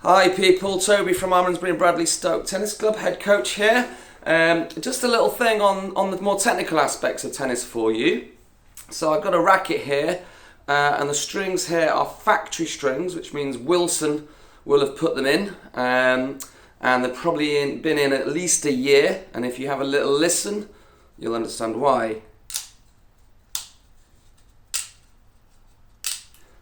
Hi people, Toby from Armonsbury and Bradley Stoke Tennis Club, head coach here. Just a little thing on the more technical aspects of tennis for you. So I've got a racket here and the strings here are factory strings, which means Wilson will have put them in and they've probably been in at least a year, and if you have a little listen you'll understand why.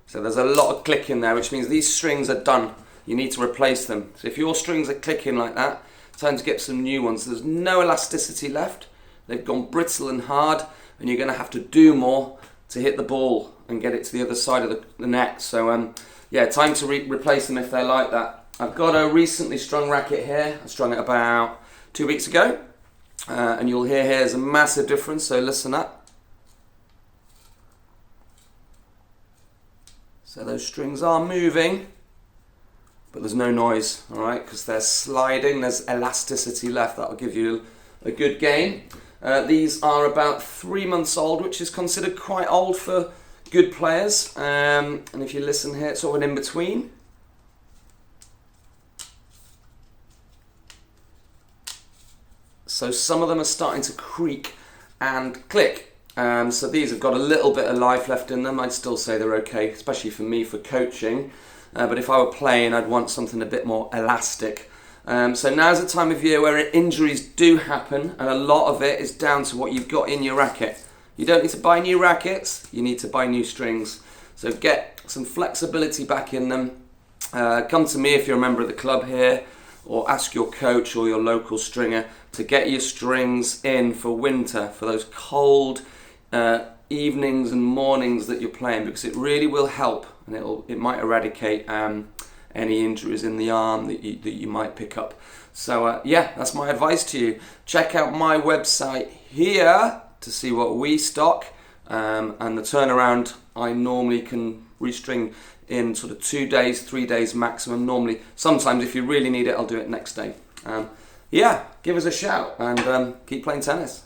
So there's a lot of clicking there, which means these strings are done. You need to replace them. So if your strings are clicking like that, time to get some new ones. There's no elasticity left. They've gone brittle and hard, and you're going to have to do more to hit the ball and get it to the other side of the net. So yeah, time to replace them if they're like that. I've got a recently strung racket here. I strung it about 2 weeks ago, and you'll hear here there's a massive difference, so listen up. So those strings are moving, but there's no noise, all right, because they're sliding. There's elasticity left. That'll give you a good game. These are about 3 months old, which is considered quite old for good players. And if you listen here, it's sort of an in-between. So some of them are starting to creak and click. So these have got a little bit of life left in them. I'd still say they're okay, especially for me for coaching. But if I were playing, I'd want something a bit more elastic. So now's the time of year where injuries do happen, and a lot of it is down to what you've got in your racket. You don't need to buy new rackets, you need to buy new strings. So get some flexibility back in them. Come to me if you're a member of the club here, or ask your coach or your local stringer to get your strings in for winter, for those cold evenings and mornings that you're playing, because it really will help, and it might eradicate any injuries in the arm that you might pick up. So yeah, that's my advice to you. Check out my website here to see what we stock, and the turnaround I normally can restring in sort of 2 days, 3 days maximum. Normally, sometimes if you really need it, I'll do it next day. Yeah, give us a shout and keep playing tennis.